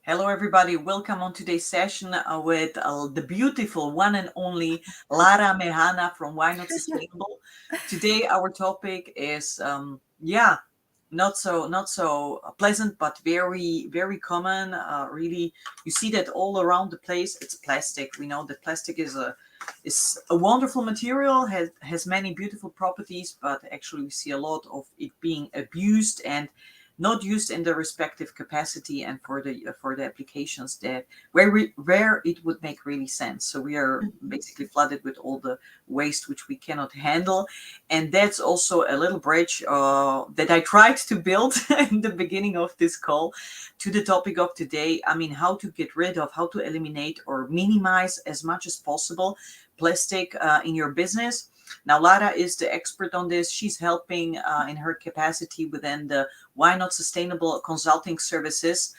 Hello, everybody. Welcome on today's session with the beautiful one and only Lara Mehanna from Why Not Sustainable. Today, our topic is, not so pleasant, but very common. Really, you see that all around the place. It's plastic. We know that plastic is a wonderful material, has many beautiful properties, but actually we see a lot of it being abused and not used in the respective capacity and for the applications that where it would make really sense. So we are basically flooded with all the waste which we cannot handle, and that's also a little bridge that I tried to build in the beginning of this call to the topic of today. I mean, how to get rid of, how to eliminate or minimize as much as possible plastic in your business. Now, Lara is the expert on this. She's helping in her capacity within the Why Not Sustainable Consulting Services,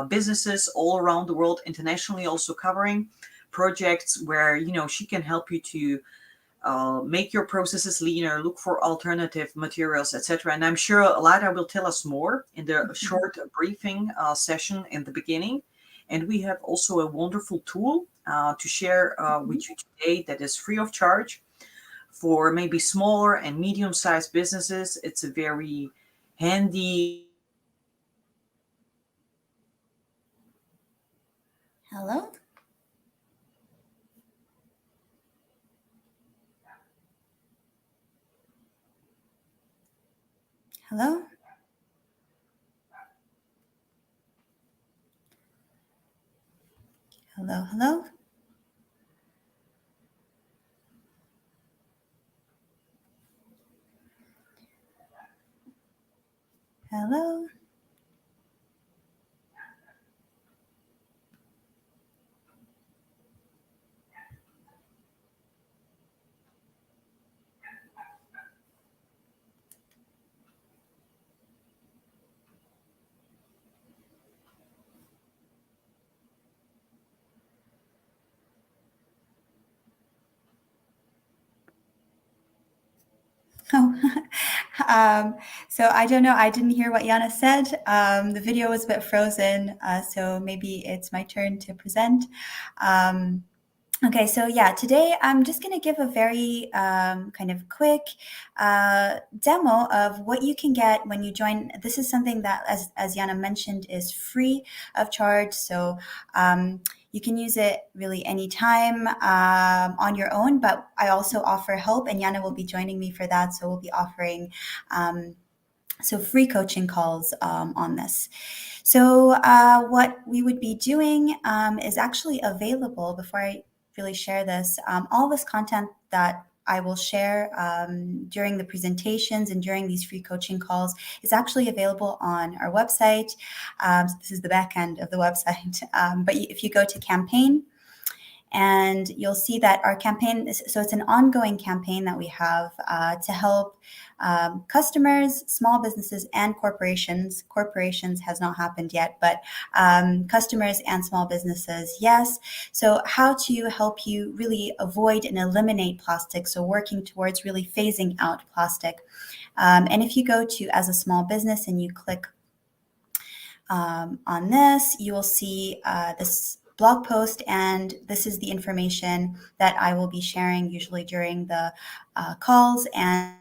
businesses all around the world, internationally, also covering projects where, she can help you to make your processes leaner, look for alternative materials, etc. And I'm sure Lara will tell us more in the short briefing session in the beginning. And we have also a wonderful tool to share with you today that is free of charge for maybe smaller and medium-sized businesses. It's a very handy. Hello? Hello? Hello, hello? Hello? Oh, so I don't know. I didn't hear what Yana said. The video was a bit frozen, so maybe it's my turn to present. Okay, so yeah, today I'm just going to give a very kind of quick demo of what you can get when you join. This is something that, as Yana mentioned, is free of charge. So you can use it really anytime on your own, but I also offer help, and Yana will be joining me for that. So we'll be offering free coaching calls on this. So what we would be doing is actually available before I really share this. All this content that I will share during the presentations and during these free coaching calls is actually available on our website. So this is the back end of the website. But if you go to campaign, and you'll see that our campaign, so it's an ongoing campaign that we have to help customers, small businesses, and corporations. Corporations has not happened yet, but customers and small businesses, yes. So how to help you really avoid and eliminate plastic. So working towards really phasing out plastic. And if you go to as a small business and you click on this, you will see this blog post, and this is the information that I will be sharing usually during the calls. And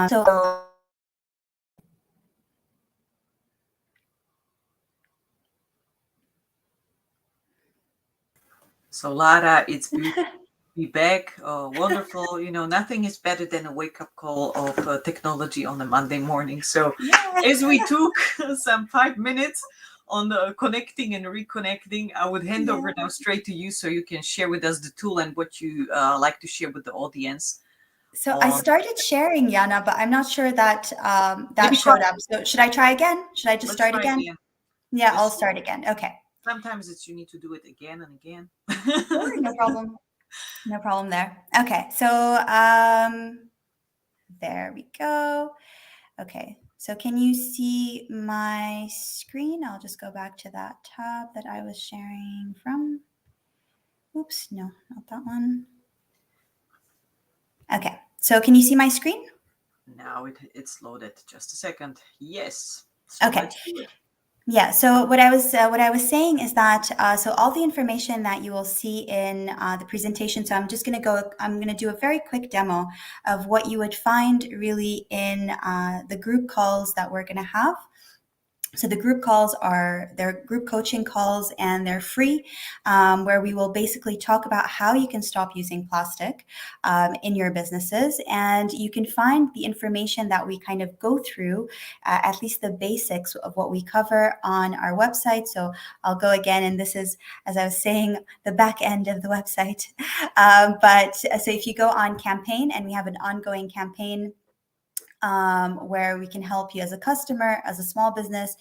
so So Lara, it's beautiful to be back. Wonderful. Nothing is better than a wake-up call of technology on a Monday morning. So as we took some 5 minutes on connecting and reconnecting. I would hand over Yeah. now straight to you so you can share with us the tool and what you like to share with the audience So I on. started sharing, Yana, but I'm not sure that that Maybe showed up. So should I try again? Should I just let's start try again? again. Yeah, I'll Just start again. Okay. sometimes it's you need to do it again and again. Sure, no problem. No problem there. Okay, so there we go. Okay, so can you see my screen? I'll just go back to that tab that I was sharing from. Oops, no, not that one. Okay, so can you see my screen? Now it's loaded. Just a second. Yes. So Okay. let's do it. Yeah. So what I was saying is that so all the information that you will see in the presentation. So I'm just going to go. I'm going to do a very quick demo of what you would find really in the group calls that we're going to have. So the group calls they're group coaching calls, and they're free, where we will basically talk about how you can stop using plastic in your businesses, and you can find the information that we kind of go through, at least the basics of what we cover on our website. So I'll go again, and this is, as I was saying, the back end of the website. But so if you go on campaign, and we have an ongoing campaign where we can help you as a customer, as a small business,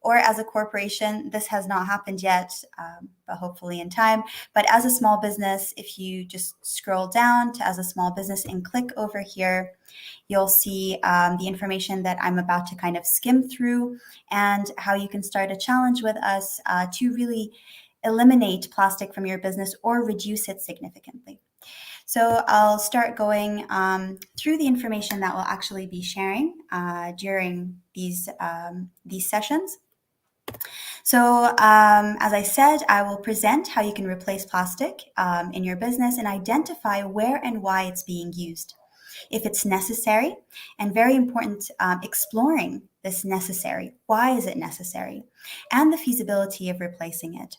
or as a corporation. This has not happened yet, but hopefully in time. But as a small business, if you just scroll down to as a small business and click over here, you'll see the information that I'm about to kind of skim through, and how you can start a challenge with us to really eliminate plastic from your business or reduce it significantly. So I'll start going through the information that we'll actually be sharing during these sessions. So as I said, I will present how you can replace plastic in your business and identify where and why it's being used, if it's necessary, and very important, exploring this necessary. Why is it necessary? And the feasibility of replacing it.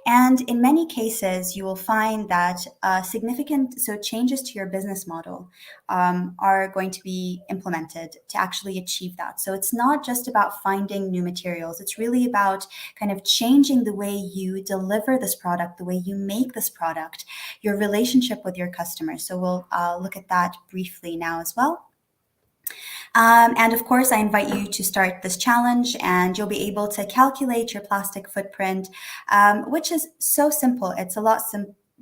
And in many cases, you will find that significant changes to your business model are going to be implemented to actually achieve that. So it's not just about finding new materials. It's really about kind of changing the way you deliver this product, the way you make this product, your relationship with your customers. So we'll look at that briefly now as well. And of course, I invite you to start this challenge, and you'll be able to calculate your plastic footprint, which is so simple. It's a lot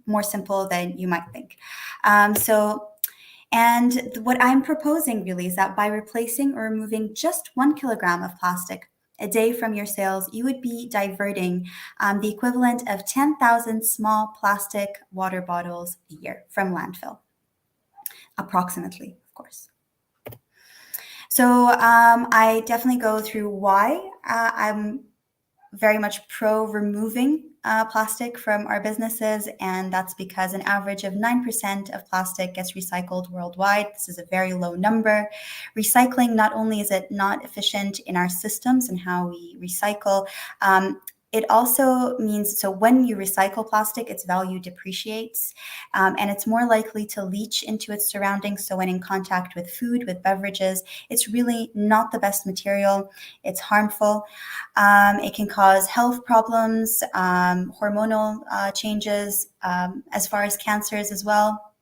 more simple than you might think. And what I'm proposing really is that by replacing or removing just 1 kilogram of plastic a day from your sales, you would be diverting the equivalent of 10,000 small plastic water bottles a year from landfill, approximately, of course. So I definitely go through why I'm very much pro removing plastic from our businesses, and that's because an average of 9% of plastic gets recycled worldwide. This is a very low number. Recycling, not only is it not efficient in our systems and how we recycle, it also means, so when you recycle plastic, its value depreciates, and it's more likely to leach into its surroundings. So when in contact with food, with beverages, it's really not the best material. It's harmful. It can cause health problems, hormonal changes, as far as cancers as well.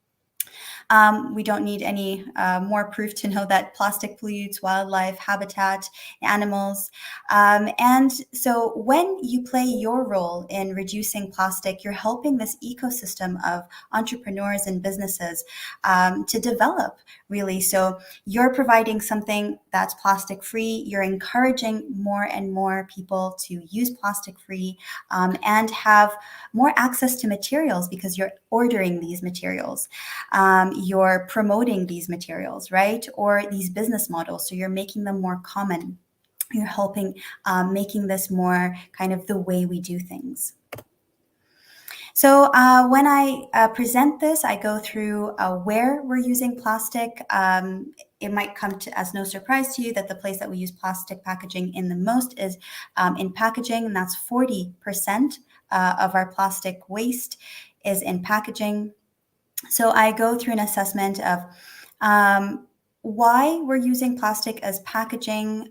We don't need any more proof to know that plastic pollutes wildlife, habitat, animals. And so when you play your role in reducing plastic, you're helping this ecosystem of entrepreneurs and businesses to develop, really. So you're providing something that's plastic free. You're encouraging more and more people to use plastic free and have more access to materials because you're ordering these materials. You're promoting these materials, right? Or these business models. So you're making them more common. You're helping making this more kind of the way we do things. So when I present this, I go through where we're using plastic. It might come as no surprise to you that the place that we use plastic packaging in the most is in packaging, and that's 40% of our plastic waste is in packaging. So I go through an assessment of why we're using plastic as packaging,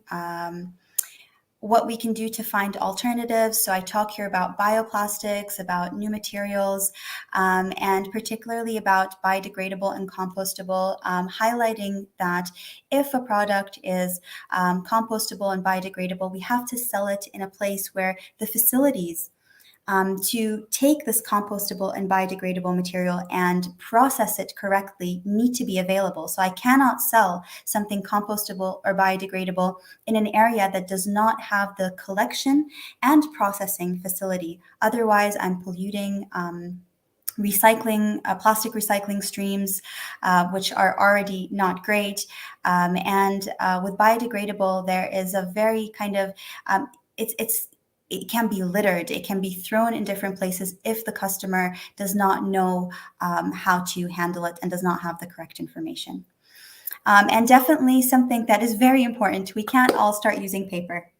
what we can do to find alternatives. So I talk here about bioplastics, about new materials, and particularly about biodegradable and compostable, highlighting that if a product is compostable and biodegradable, we have to sell it in a place where the facilities to take this compostable and biodegradable material and process it correctly need to be available. So I cannot sell something compostable or biodegradable in an area that does not have the collection and processing facility. Otherwise, I'm polluting recycling, plastic recycling streams, which are already not great. And with biodegradable, there is a very kind of, it can be littered, it can be thrown in different places if the customer does not know how to handle it and does not have the correct information. And definitely something that is very important, we can't all start using paper.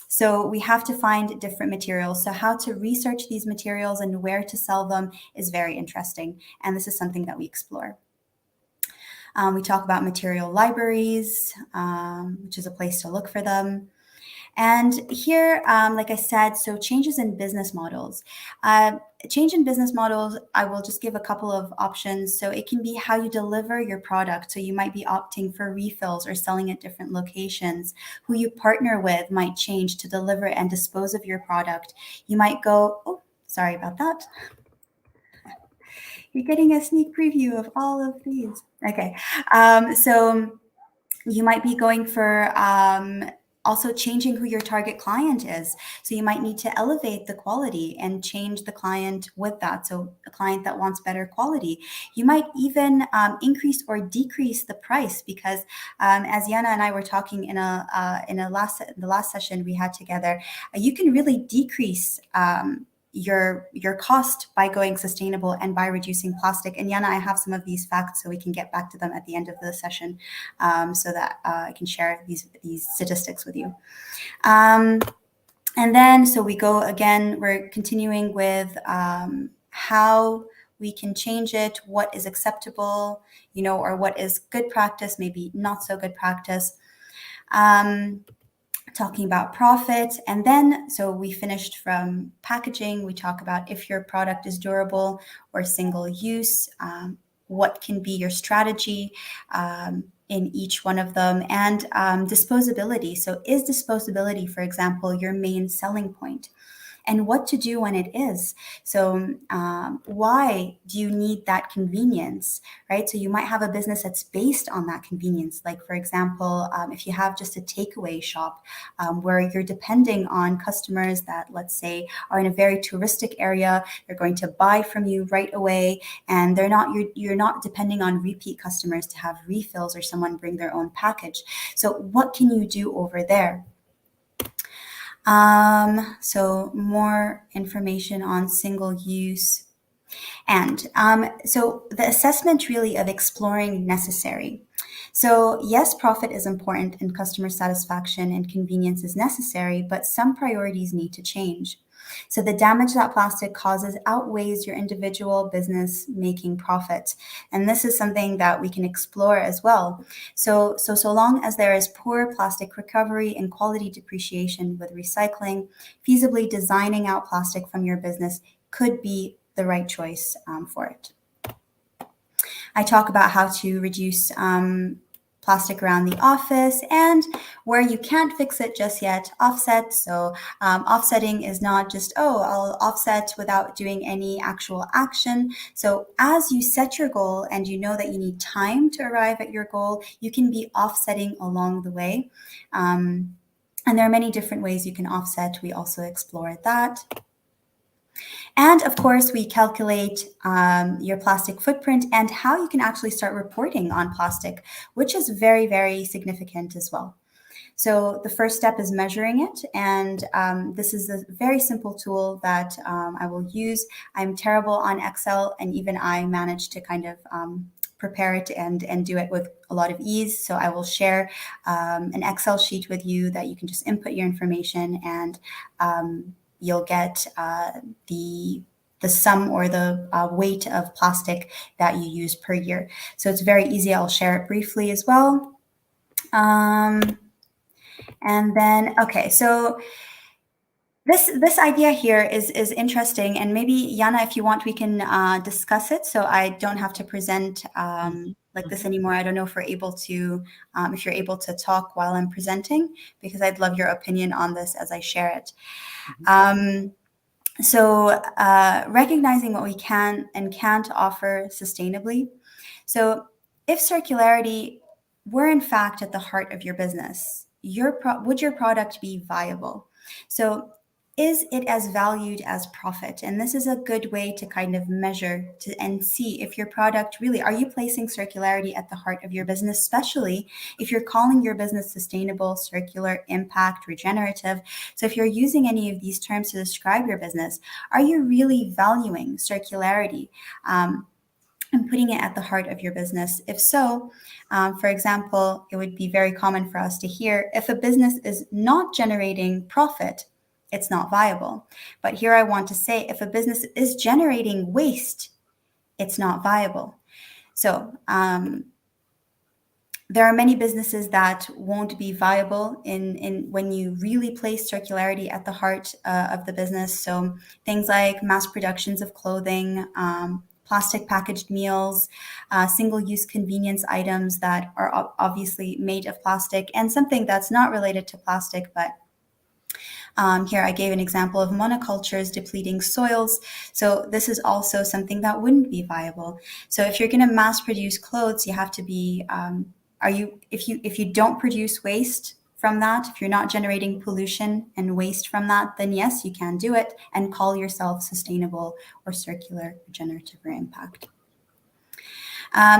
So we have to find different materials. So how to research these materials and where to sell them is very interesting. And this is something that we explore. We talk about material libraries, which is a place to look for them. And here, like I said, so changes in business models. Change in business models, I will just give a couple of options. So it can be how you deliver your product. So you might be opting for refills or selling at different locations. Who you partner with might change to deliver and dispose of your product. You might go, oh, sorry about that. You're getting a sneak preview of all of these. Okay. So you might be going for also changing who your target client is. So you might need to elevate the quality and change the client with that. So a client that wants better quality. You might even increase or decrease the price because as Yana and I were talking in the last session we had together, you can really decrease your cost by going sustainable and by reducing plastic. And Yana, I have some of these facts so we can get back to them at the end of the session so that I can share these statistics with you. And then, so we go again, we're continuing with how we can change it, what is acceptable, or what is good practice, maybe not so good practice. Talking about profit. And then, so we finished from packaging. We talk about if your product is durable or single use, what can be your strategy in each one of them, and disposability. So is disposability, for example, your main selling point? And what to do when it is. So why do you need that convenience, right? So you might have a business that's based on that convenience. Like, for example, if you have just a takeaway shop where you're depending on customers that, let's say, are in a very touristic area, they're going to buy from you right away, and you're not depending on repeat customers to have refills or someone bring their own package. So what can you do over there? So more information on single use. And so the assessment really of exploring necessary. So yes, profit is important and customer satisfaction and convenience is necessary, but some priorities need to change. So the damage that plastic causes outweighs your individual business making profit. And this is something that we can explore as well. So long as there is poor plastic recovery and quality depreciation with recycling, feasibly designing out plastic from your business could be the right choice for it. I talk about how to reduce plastic around the office, and where you can't fix it just yet, offset. So offsetting is not just, oh, I'll offset without doing any actual action. So as you set your goal and you know that you need time to arrive at your goal, you can be offsetting along the way. And there are many different ways you can offset. We also explore that. And of course, we calculate your plastic footprint and how you can actually start reporting on plastic, which is very, very significant as well. So the first step is measuring it. And this is a very simple tool that I will use. I'm terrible on Excel, and even I managed to kind of prepare it and do it with a lot of ease. So I will share an Excel sheet with you that you can just input your information, and you'll get the sum or the weight of plastic that you use per year. So it's very easy. I'll share it briefly as well. And then, okay, so this idea here is interesting, and maybe Jana, if you want, we can discuss it. So I don't have to present Mhm, like this mhm, anymore. I don't know if we're able to, if you're able to talk while I'm presenting, because I'd love your opinion on this as I share it. mhm, Um, recognizing what we can and can't offer sustainably. So, if circularity were in fact at the heart of your business, would your product be viable? So, is it as valued as profit? And this is a good way to kind of measure and see if your product really, are you placing circularity at the heart of your business, especially if you're calling your business sustainable, circular, impact, regenerative. So if you're using any of these terms to describe your business, are you really valuing circularity? And putting it at the heart of your business? If so, for example, it would be very common for us to hear if a business is not generating profit, it's not viable. But here I want to say if a business is generating waste, it's not viable. So, there are many businesses that won't be viable in when you really place circularity at the heart of the business. So things like mass productions of clothing, plastic packaged meals, single-use convenience items that are obviously made of plastic, and something that's not related to plastic, but here I gave an example of monocultures depleting soils. So this is also something that wouldn't be viable. So if you're going to mass produce clothes, you have to be, are you, if you don't produce waste from that, if you're not generating pollution and waste from that, then yes, you can do it and call yourself sustainable or circular, regenerative, or impact.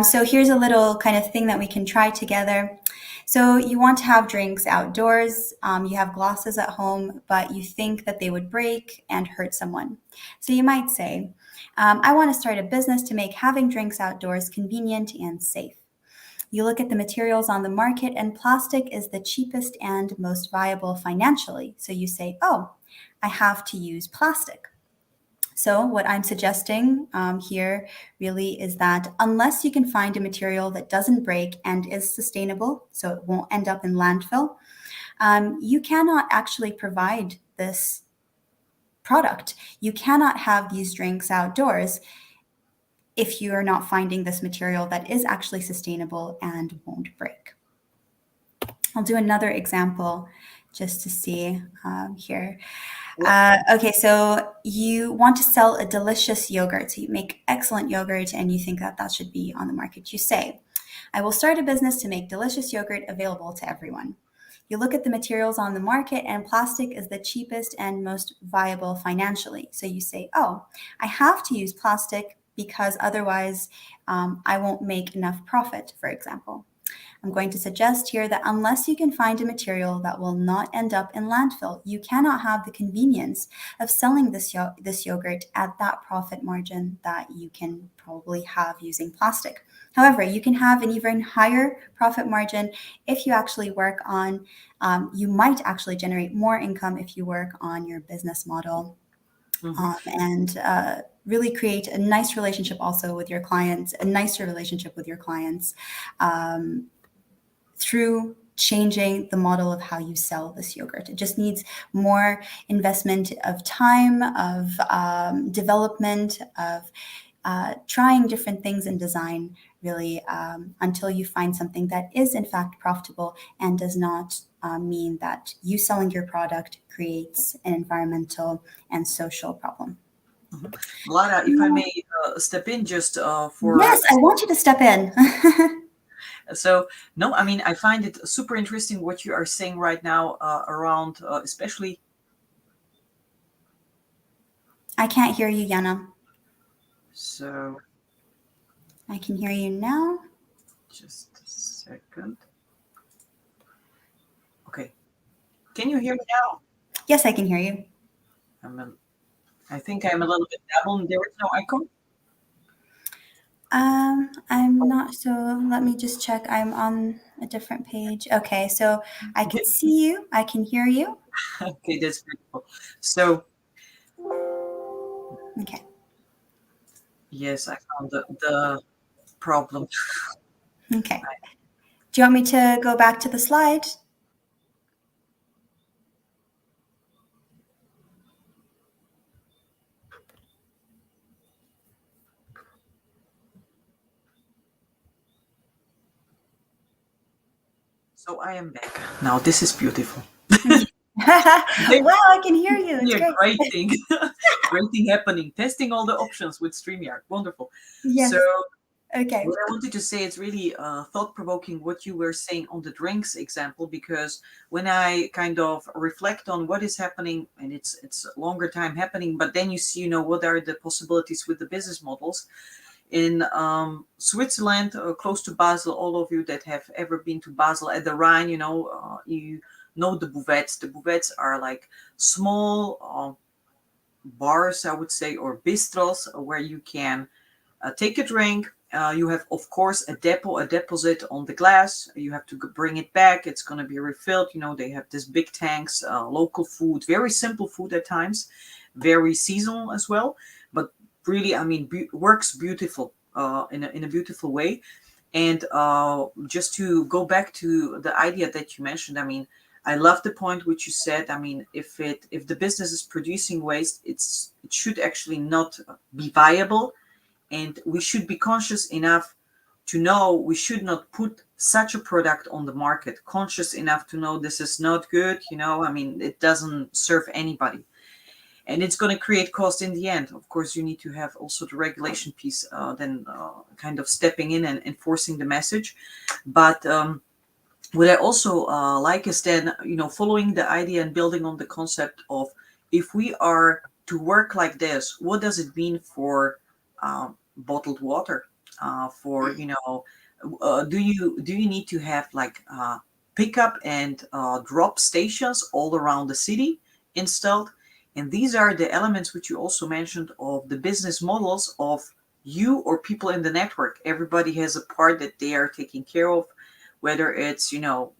So here's a little kind of thing that we can try together. So you want to have drinks outdoors, you have glasses at home, but you think that they would break and hurt someone. So you might say, I want to start a business to make having drinks outdoors convenient and safe. You look at the materials on the market, and plastic is the cheapest and most viable financially. So you say, oh, I have to use plastic. So, what I'm suggesting here really is that unless you can find a material that doesn't break and is sustainable, so it won't end up in landfill, you cannot actually provide this product. You cannot have these drinks outdoors if you are not finding this material that is actually sustainable and won't break. I'll do another example just to see here. yeah, Okay, so you want to sell a delicious yogurt. So you make excellent yogurt and you think that that should be on the market. You say, I will start a business to make delicious yogurt available to everyone. You look at the materials on the market, and plastic is the cheapest and most viable financially. So you say, oh, I have to use plastic because otherwise I won't make enough profit, for example. I'm going to suggest here that unless you can find a material that will not end up in landfill, you cannot have the convenience of selling this yogurt at that profit margin that you can probably have using plastic. However, you can have an even higher profit margin if you actually work on, you might actually generate more income if you work on your business model mhm, and really create a nice relationship also with your clients, a nicer relationship with your clients. Through changing the model of how you sell this yogurt. It just needs more investment of time, of development, of trying different things in design, really, until you find something that is in fact profitable and does not mean that you selling your product creates an environmental and social problem. mhm. Lara, if I may step in just for Yes, I want you to step in. so no, I mean I find it super interesting what you are saying right now around especially. I can't hear you, Yana. So I can hear you now. just a second. Okay, can you hear me now? Yes, I can hear you. I'm a, I think I'm a little bit double. There is no icon. I'm not so let me just check. I'm on a different page. Okay, so I can Okay, see you, I can hear you. okay, that's beautiful. So Okay. yes, I found the problem. Okay. Do you want me to go back to the slide? So I am back. Now this is beautiful. Maybe Wow, I can hear you. be It's a great. great thing. Great thing happening. Testing all the options with StreamYard. Wonderful. So Yes. Okay. what I wanted to say, it's really thought provoking what you were saying on the drinks example, because when I kind of reflect on what is happening, and it's a longer time happening, but then you see, what are the possibilities with the business models in Switzerland, close to Basel. All of you that have ever been to Basel at the Rhine, you know the buvettes. The buvettes are like small bars, I would say, or bistros where you can take a drink. You have, of course, a deposit on the glass. You have to bring it back. It's going to be refilled. They have this big tanks, local food, very simple food at times, very seasonal as well. But really, I mean, works beautiful in a beautiful way. And just to go back to the idea that you mentioned, I mean, I love the point which you said. I mean, if the business is producing waste, it should actually not be viable, and we should be conscious enough to know we should not put such a product on the market, conscious enough to know this is not good. I mean, it doesn't serve anybody, and it's going to create cost in the end. Of course, you need to have also the regulation piece, then kind of stepping in and enforcing the message. But what I also like is then, following the idea and building on the concept of, if we are to work like this, what does it mean for bottled water? For do you need to have like pickup and drop stations all around the city installed? And these are the elements which you also mentioned of the business models of you or people in the network. Everybody has a part that they are taking care of, whether it's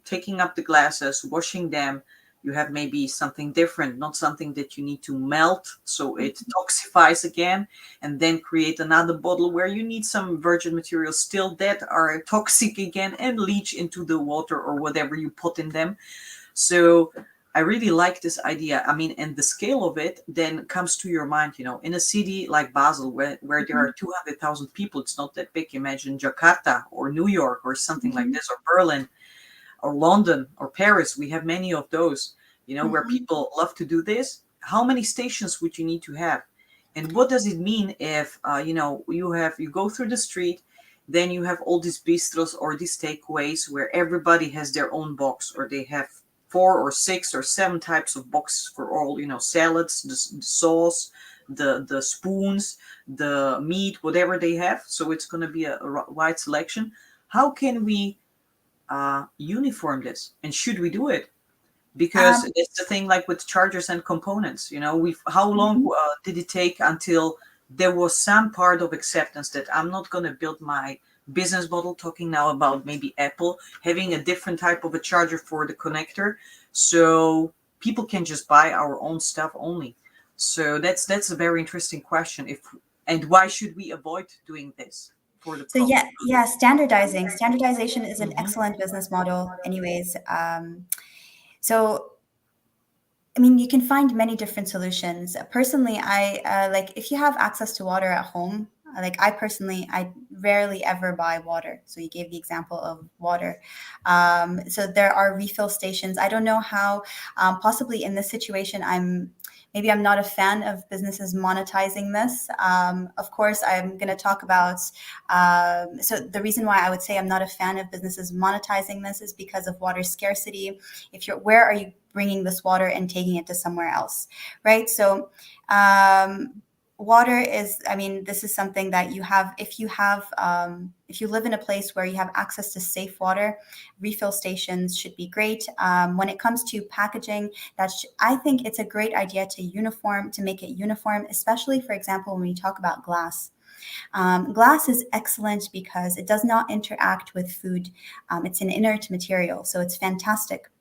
taking up the glasses, washing them. You have maybe something different, not something that you need to melt so it toxifies again and then create another bottle where you need some virgin materials still that are toxic again and leach into the water or whatever you put in them. So I really like this idea. I mean, and the scale of it then comes to your mind, in a city like Basel, where there Mhm. are 200,000 people, it's not that big. Imagine Jakarta or New York or something like Mhm. this, or Berlin or London or Paris. We have many of those, where Mhm. people love to do this. How many stations would you need to have? And what does it mean if, you go through the street, then you have all these bistros or these takeaways where everybody has their own box, or they have 4 or 6 or 7 types of boxes for all, salads, the sauce, the spoons, the meat, whatever they have. So it's going to be a wide selection. How can we uniform this, and should we do it? Because Um, it's the thing, like with chargers and components, we've how long mhm. did it take until there was some part of acceptance that I'm not going to build my business model, talking now about maybe Apple having a different type of a charger for the connector, so people can just buy our own stuff only. So that's a very interesting question. If And why should we avoid doing this for the So profit? yeah, standardization is an Mhm. excellent business model anyways. So I mean, you can find many different solutions. Personally, I like, if you have access to water at home. Like, I personally, I rarely ever buy water. So you gave the example of water. So there are refill stations. I don't know how. Possibly in this situation, maybe I'm not a fan of businesses monetizing this. Of course, I'm going to talk about. So the reason why I would say I'm not a fan of businesses monetizing this is because of water scarcity. If you're Where are you bringing this water and taking it to somewhere else, right? So water is, I mean, this is something that you have, if you live in a place where you have access to safe water, refill stations should be great. When it comes to packaging, I think it's a great idea to make it uniform, especially, for example, when we talk about glass. Glass is excellent because it does not interact with food. It's an inert material, so it's fantastic.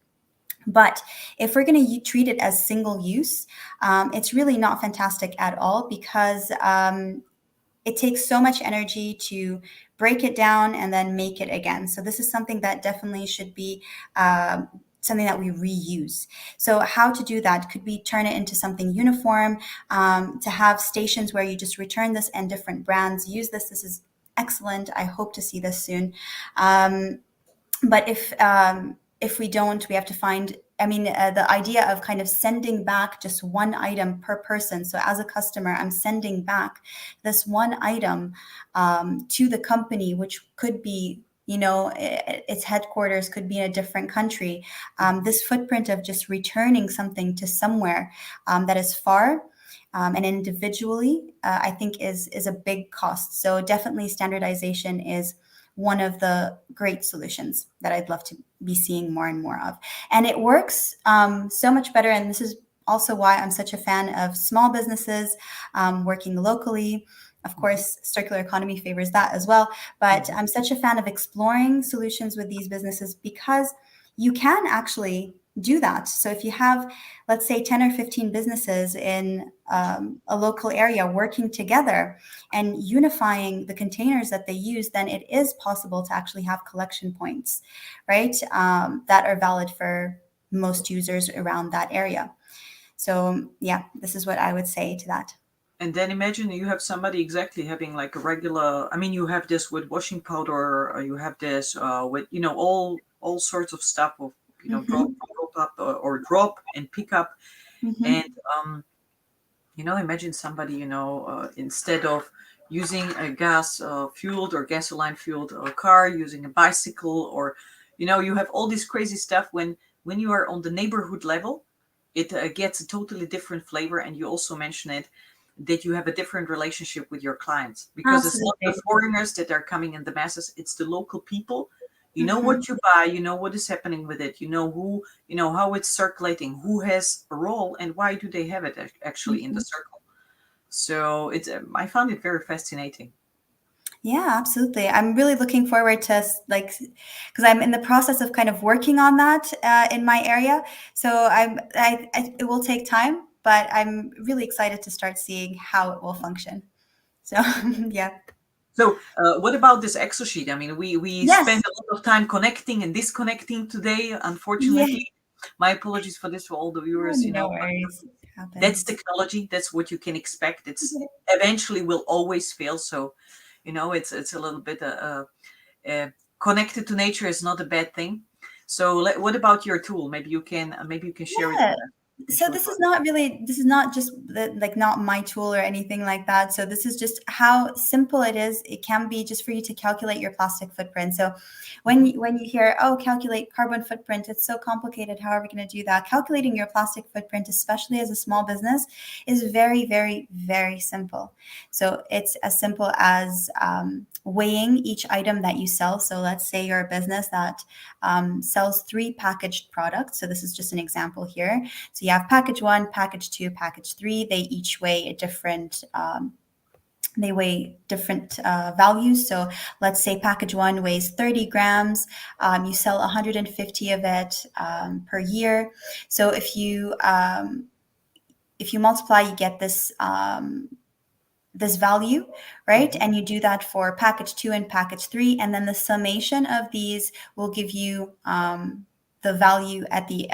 But if we're going to treat it as single use, it's really not fantastic at all, because it takes so much energy to break it down and then make it again. So this is something that definitely should be something that we reuse. So how to do that? Could we turn it into something uniform, to have stations where you just return this and different brands use this? This is excellent. I hope to see this soon. But if if we don't, we have to find, I mean, the idea of kind of sending back just one item per person. So as a customer, I'm sending back this one item to the company, which could be, you know, its headquarters could be in a different country. This footprint of just returning something to somewhere that is far, and individually, I think is a big cost. So definitely standardization is one of the great solutions that I'd love to be seeing more and more of. And it works so much better. And this is also why I'm such a fan of small businesses working locally. Of course, circular economy favors that as well. But I'm such a fan of exploring solutions with these businesses because you can actually do that. So if you have, let's say, 10 or 15 businesses in a local area working together and unifying the containers that they use, then it is possible to actually have collection points, right? That are valid for most users around that area. So yeah, this is what I would say to that. And then imagine you have somebody exactly having like a regular. I mean, you have this with washing powder, or you have this with all sorts of stuff of drop Hmm. up or drop and pick up. Hmm. And imagine somebody instead of using a gas fueled or gasoline fueled car, using a bicycle, or you have all this crazy stuff. When you are on the neighborhood level, it gets a totally different flavor. And you also mention it, that you have a different relationship with your clients, because it's not the Absolutely. foreigners that are coming in the masses, it's the local people. You know Hmm. what you buy, you know what is happening with it, you know who, how it's circulating, who has a role, and why do they have it actually in the circle. So I found it very fascinating. Yeah, absolutely. I'm really looking forward to like, because I'm in the process of kind of working on that in my area. So it will take time, but I'm really excited to start seeing how it will function. So yeah. So, what about this Excel sheet? I mean, we spent Yes. a lot of time connecting and disconnecting today, Yeah. unfortunately. My apologies for this for all the Oh, viewers, no worries. It that's happens. technology. That's what you can expect. It's eventually will always fail. So, it's a little bit uh, connected to nature is not a bad thing. So, what about your tool? Maybe you can share it. Yeah. You can So show it. this is not really, this is not just like not my tool or anything like that. So this is just how simple it is. It can be just for you to calculate your plastic footprint. So Mhm. when you hear, oh, calculate carbon footprint, it's so complicated. How are we going to do that? Calculating your plastic footprint, especially as a small business, is very, very, very simple. So it's as simple as weighing each item that you sell. So let's say you're a business that sells 3 packaged products. So this is just an example here. So you have package one, package two, package three. They each weigh a different. They weigh different values. So let's say package one weighs 30 grams. You sell 150 of it per year. So if you multiply, you get this value, right? Mhm. And you do that for package two and package three, and then the summation of these will give you the value at the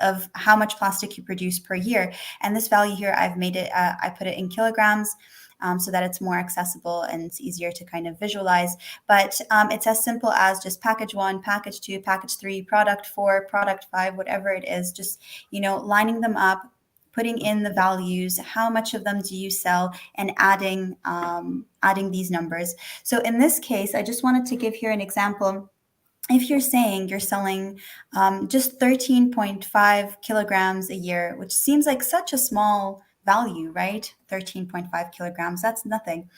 of how much plastic you produce per year. And this value here, I've made it, I put it in kilograms. So that it's more accessible and it's easier to kind of visualize. But it's as simple as just package one, package two, package three, product four, product five, whatever it is, just, lining them up, putting in the values, how much of them do you sell, and adding these numbers. So in this case, I just wanted to give here an example. If you're saying you're selling just 13.5 kilograms a year, which seems like such a small value, right? 13.5 kilograms, that's nothing.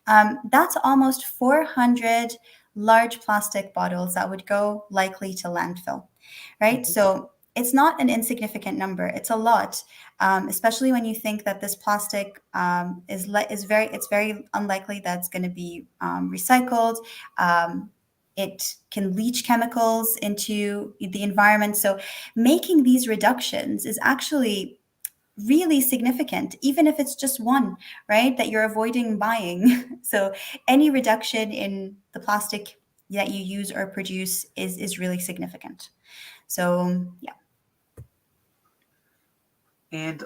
That's almost 400 large plastic bottles that would go likely to landfill, right? Mhm. So it's not an insignificant number. It's a lot, especially when you think that this plastic it's very unlikely that it's going to be recycled. It can leach chemicals into the environment. So making these reductions is actually really significant, even if it's just one, right? That you're avoiding buying. So any reduction in the plastic that you use or produce is really significant. So yeah. And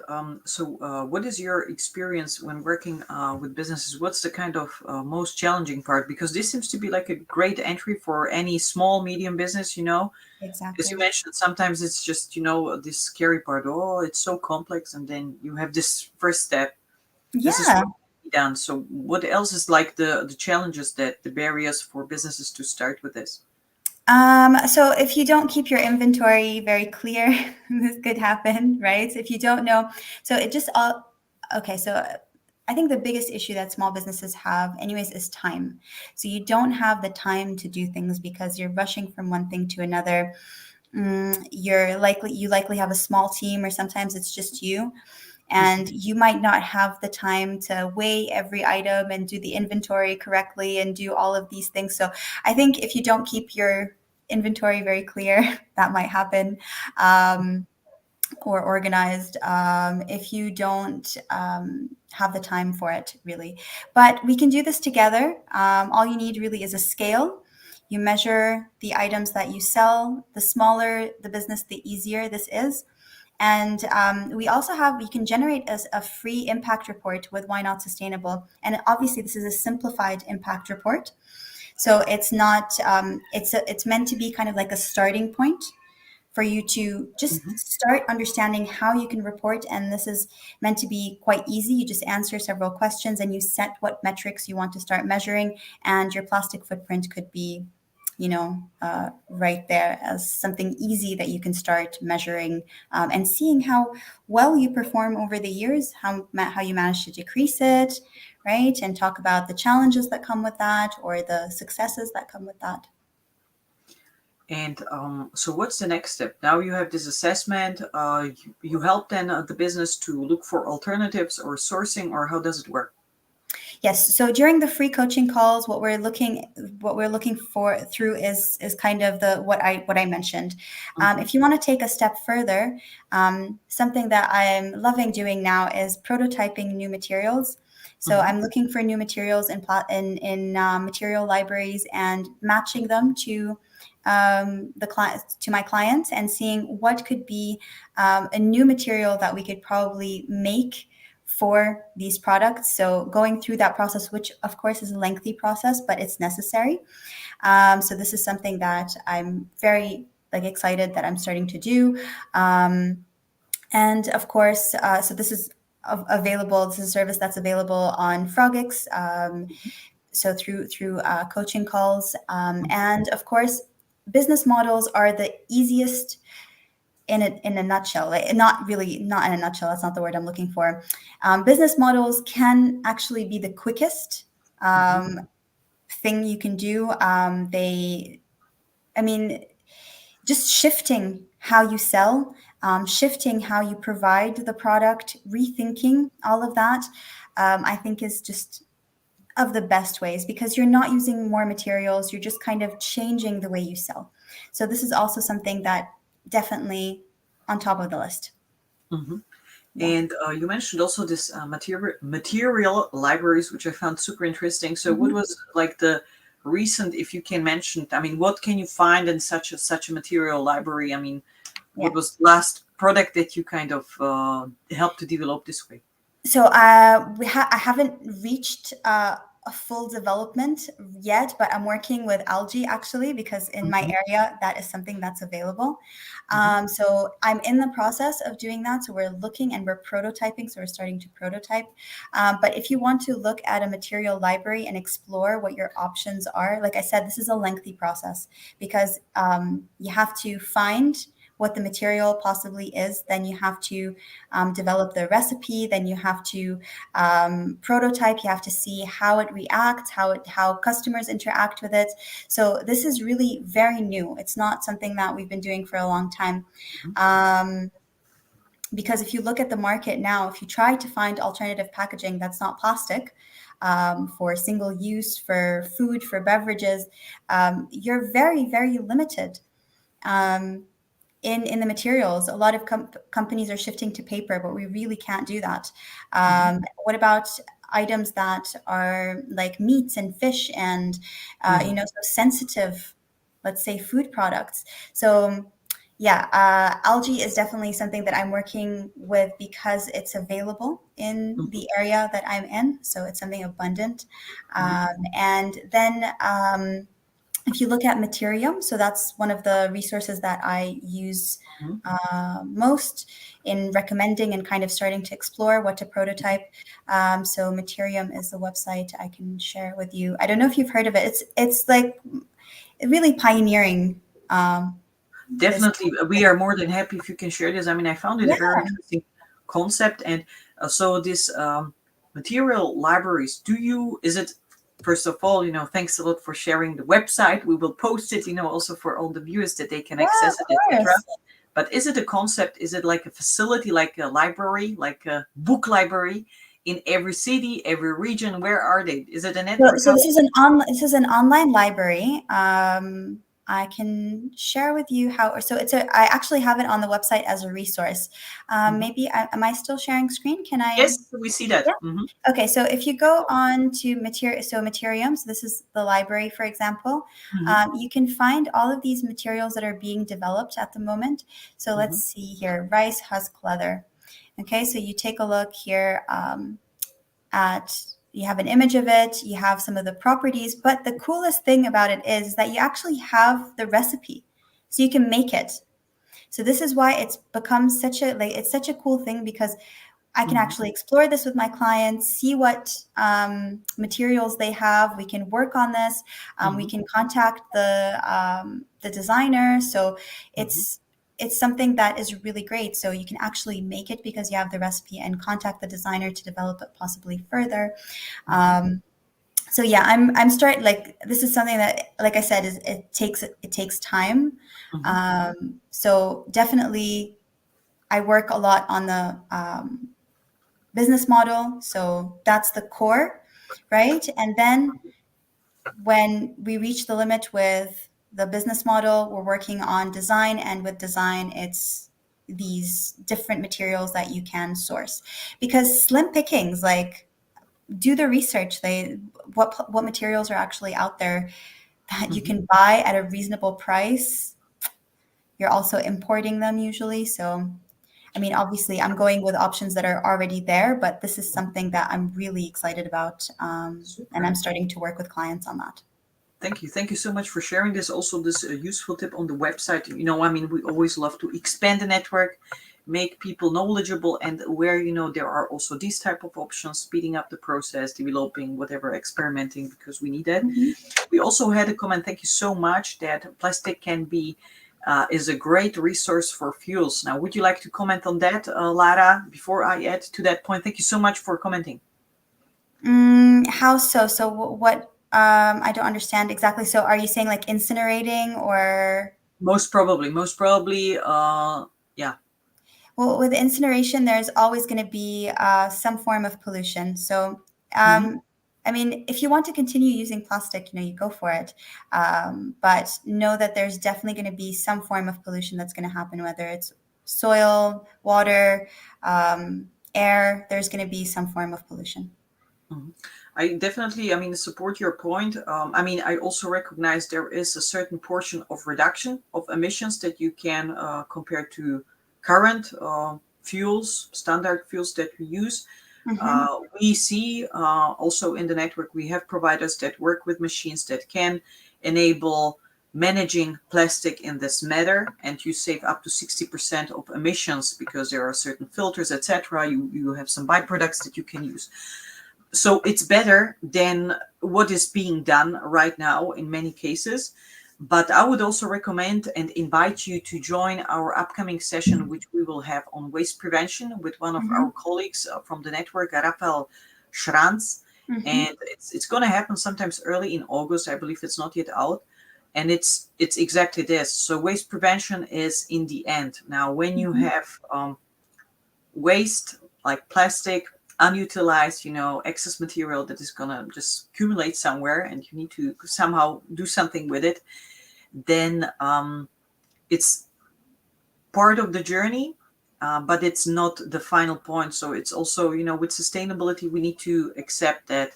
what is your experience when working with businesses? What's the kind of most challenging part? Because this seems to be like a great entry for any small, medium business, you know. As you Exactly. mentioned, sometimes it's just, you know, this scary part. Oh, it's so complex. And then you have this first step. This is Yeah. what can be done. So, what else is like the challenges, that the barriers for businesses to start with this? So if you don't keep your inventory very clear, this could happen, right? If you don't know, so it just all, okay. So I think the biggest issue that small businesses have, anyways, is time. So you don't have the time to do things because you're rushing from one thing to another. You likely have a small team, or sometimes it's just you, Mhm. and you might not have the time to weigh every item and do the inventory correctly and do all of these things. So I think if you don't keep your inventory very clear, that might happen. Um, or organized, if you don't have the time for it, really. But we can do this together. All you need really is a scale. You measure the items that you sell. The smaller the business, the easier this is. And we also have, you can generate as a free impact report with Why Not Sustainable. And obviously, this is a simplified impact report. So it's not, it's meant to be kind of like a starting point for you to just Mhm. start understanding how you can report. And this is meant to be quite easy. You just answer several questions and you set what metrics you want to start measuring. And your plastic footprint could be, right there as something easy that you can start measuring, and seeing how well you perform over the years, how you manage to decrease it, right? And talk about the challenges that come with that or the successes that come with that. And what's the next step? Now you have this assessment. You help then the business to look for alternatives or sourcing, or how does it work? Yes. So during the free coaching calls, what we're looking for through is kind of the what I mentioned. Hmm. If you want to take a step further, something that I'm loving doing now is prototyping new materials. So Hmm. I'm looking for new materials in material libraries and matching them to the client to my clients and seeing what could be a new material that we could probably make for these products. So going through that process, which of course is a lengthy process, but it's necessary. So this is something that I'm very excited that I'm starting to do. And of course, so this is available. This is a service that's available on Frogeex. So through coaching calls, and of course, business models are the easiest in a nutshell, like, not really, not in a nutshell, that's not the word I'm looking for. Business models can actually be the quickest Hmm. thing you can do. I mean, just shifting how you sell, shifting how you provide the product, rethinking all of that, I think is just of the best ways, because you're not using more materials, you're just kind of changing the way you sell. So this is also something that definitely on top of the list. Hmm. Yeah. And you mentioned also this material libraries, which I found super interesting. So, what Mhm. was like the recent, if you can mention? I mean, what can you find in such a material library? I mean, what Yeah. was the last product that you kind of helped to develop this way? So I haven't reached a full development yet, but I'm working with algae actually, because in my Hmm. area that is something that's available. Hmm. So I'm in the process of doing that. So we're looking and we're prototyping. So we're starting to prototype. But if you want to look at a material library and explore what your options are, like I said, this is a lengthy process because you have to find what the material possibly is. Then you have to develop the recipe. Then you have to prototype. You have to see how it reacts, how customers interact with it. So this is really very new. It's not something that we've been doing for a long time. Um, because if you look at the market now, if you try to find alternative packaging that's not plastic, for single use, for food, for beverages, you're very, very limited. Um, in the materials. A lot of companies are shifting to paper, but we really can't do that. Hmm. What about items that are like meats and fish and Hmm. so sensitive, let's say food products? So yeah, algae is definitely something that I'm working with because it's available in Mhm, the area that I'm in. So it's something abundant. mhm, And then if you look at Materium, so that's one of the resources that I use mhm. most in recommending and kind of starting to explore what to prototype. So Materium is the website I can share with you. I don't know if you've heard of it. It's like really pioneering this. Definitely, we are more than happy if you can share this. I mean, I found it a Yeah. very interesting concept, and so this material libraries. Is it first of all, thanks a lot for sharing the website. We will post it, also for all the viewers that they can Yeah, access of it, etc. course. But is it a concept? Is it like a facility, like a library, like a book library in every city, every region? Where are they? Is it a network? So How? this is an online library. I can share with you how. So I actually have it on the website as a resource. Mhm. Maybe am I still sharing screen? Can I? Yes, we see that. Yeah. Okay. So if you go on to Materium, so this is the library, for example, Hmm. you can find all of these materials that are being developed at the moment. So let's Hmm. see here, rice husk leather. Okay. So you take a look here. At You have an image of it, you have some of the properties, but the coolest thing about it is that you actually have the recipe, so you can make it. So this is why it's become it's such a cool thing, because I can Hmm. actually explore this with my clients, see what materials they have. We can work on this. We Hmm. can contact the designer. So Hmm. it's something that is really great. So you can actually make it because you have the recipe, and contact the designer to develop it possibly further. Hmm. Um, so yeah, I'm starting, like, this is something that, like I said, is it takes time. Hmm. So definitely, I work a lot on the business model. So that's the core, right? And then when we reach the limit with the business model, we're working on design. And with design, it's these different materials that you can source, because slim pickings, like, do the research. What materials are actually out there that you Hmm. can buy at a reasonable price. You're also importing them usually. So I mean, obviously, I'm going with options that are already there, but this is something that I'm really excited about, and I'm Super. starting to work with clients on that. Thank you. Thank you so much for sharing this. Also, this useful tip on the website. I mean, we always love to expand the network, make people knowledgeable and aware. There are also these type of options, speeding up the process, developing, whatever, experimenting, because we need that. Mhm. We also had a comment. Thank you so much. That plastic is a great resource for fuels. Now, would you like to comment on that, Lara? Before I add to that point, thank you so much for commenting. How so? So what? I don't understand exactly. So are you saying like incinerating or? Most probably, yeah. Well, with incineration, there's always going to be some form of pollution. So, Hmm. I mean, if you want to continue using plastic, you go for it. But know that there's definitely going to be some form of pollution that's going to happen, whether it's soil, water, air. There's going to be some form of pollution. Mhm. I definitely, I mean, support your point. I mean, I also recognize there is a certain portion of reduction of emissions that you can compare to current fuels, standard fuels that we use. Hmm. We see also in the network, we have providers that work with machines that can enable managing plastic in this matter, and you save up to 60% of emissions because there are certain filters, etc. You have some byproducts that you can use. So it's better than what is being done right now in many cases. But I would also recommend and invite you to join our upcoming session, which we will have on waste prevention with one of our Hmm. colleagues from the network, Rafael Schranz. Hmm. And it's going to happen sometimes early in August. I believe it's not yet out. And it's exactly this. So waste prevention is in the end. Now, when you Hmm. have waste like plastic, unutilized, excess material that is gonna just accumulate somewhere, and you need to somehow do something with it, then it's part of the journey, but it's not the final point. So it's also, with sustainability, we need to accept that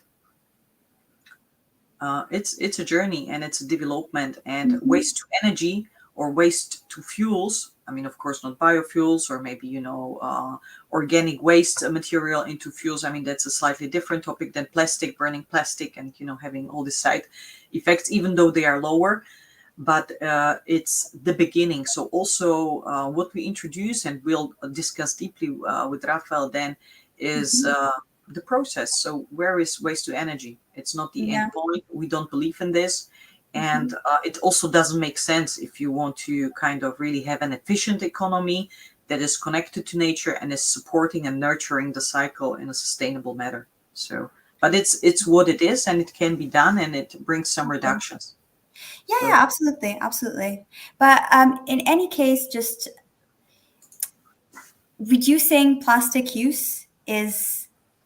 it's a journey and it's a development. And Hmm. waste to energy or waste to fuels. I mean, of course, not biofuels, or maybe, organic waste material into fuels. I mean, that's a slightly different topic than plastic, burning plastic, and, having all the side effects, even though they are lower. But it's the beginning. So also what we introduce, and we'll discuss deeply with Rafael then, is Mhm. the process. So where is waste to energy? It's not the end Yeah. point. We don't believe in this. And Mhm. it also doesn't make sense if you want to kind of really have an efficient economy that is connected to nature and is supporting and nurturing the cycle in a sustainable manner. So, but it's what it is, and it can be done, and it brings some Okay. reductions. Yeah, yeah, So absolutely, absolutely. But in any case, just reducing plastic use is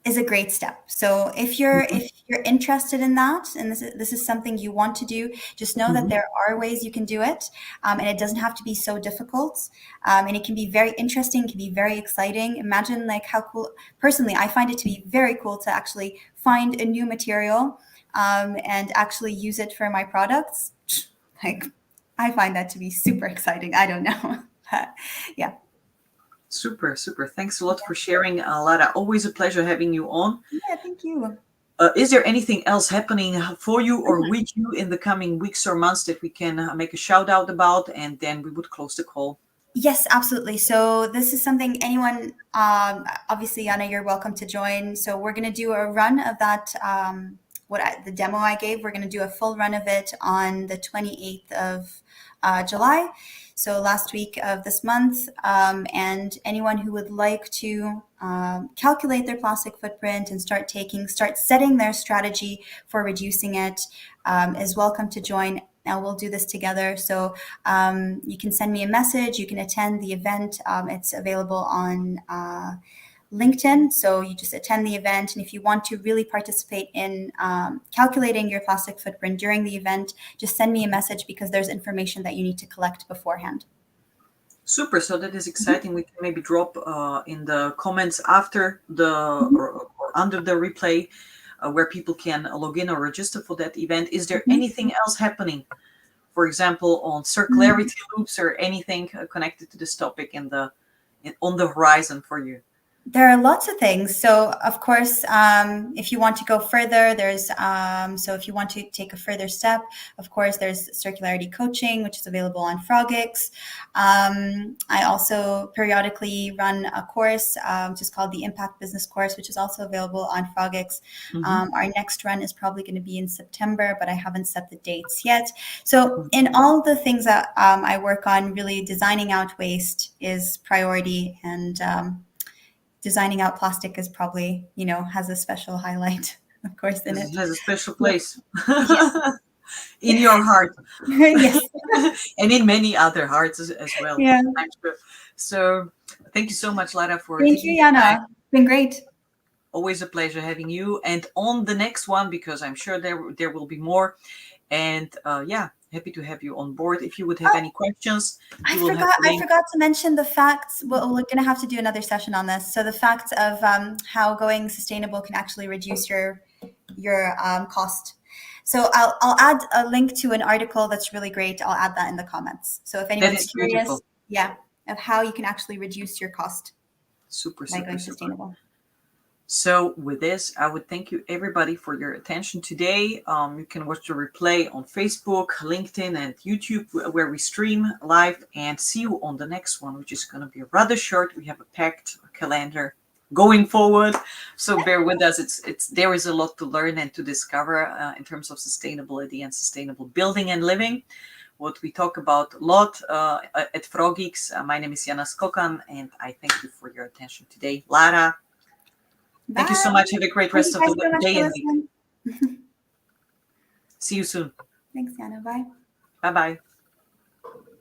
a great step. So mhm, if you're interested in that, and this is something you want to do, just know that mhm. there are ways you can do it, and it doesn't have to be so difficult. And it can be very interesting, can be very exciting. Imagine like how cool. Personally, I find it to be very cool to actually find a new material and actually use it for my products. Like I find that to be super exciting. I don't know. But, yeah. Super, super. Thanks a lot for sharing, Lara. Always a pleasure having you on. Yeah, thank you. Is there anything else happening for you or with you in the coming weeks or months that we can make a shout out about? And then we would close the call. Yes, absolutely. So this is something anyone, obviously, Anna, you're welcome to join. So we're going to do a run of that, the demo I gave. We're going to do a full run of it on the 28th of July. So last week of this month. And anyone who would like to calculate their plastic footprint and start setting their strategy for reducing it is welcome to join. Now we'll do this together. So you can send me a message. You can attend the event. It's available on LinkedIn. So you just attend the event. And if you want to really participate in calculating your plastic footprint during the event, just send me a message because there's information that you need to collect beforehand. Super. So that is exciting. We can maybe drop in the comments after Mhm, or under the replay where people can log in or register for that event. Is there mhm, anything else happening? For example, on mhm. circularity loops or anything connected to this topic on the horizon for you? There are lots of things. So, of course, if you want to go further, so if you want to take a further step, of course, there's circularity coaching, which is available on Frogeex. I also periodically run a course, which is called the Impact Business Course, which is also available on Frogeex. Hmm. Our next run is probably going to be in September, but I haven't set the dates yet. So, in all the things that I work on, really designing out waste is priority, and designing out plastic is probably, has a special highlight, of course, in It it. has a special Yeah. place Yes. in your heart Yes. and in many other hearts as well, Yeah. I'm sure. So thank you so much, Lara, for Thank taking you, the time. Jana. It's been great. Always a pleasure having you. And on the next one, because I'm sure there will be more. And yeah, happy to have you on board. If you would have Oh, any questions, I you will have forgot. the I link. forgot to mention the facts. Well, we're going to have to do another session on this. So the facts of how going sustainable can actually reduce your cost. So I'll add a link to an article that's really great. I'll add that in the comments. So if That anyone's is curious, beautiful. yeah, of how you can actually reduce your cost Super, by super, going super. sustainable. So with this, I would thank you everybody for your attention today. You can watch the replay on Facebook, LinkedIn, and YouTube where we stream live, and see you on the next one, which is going to be rather short. We have a packed calendar going forward, so bear with us. It's there is a lot to learn and to discover in terms of sustainability and sustainable building and living. What we talk about a lot at Frogeex. My name is Jana Skokan, and I thank you for your attention today. Lara, thank you Bye. so much. Have a great Thank rest you of guys the so much day for and week. listening. See you soon. Thanks, Anna. Bye. Bye bye.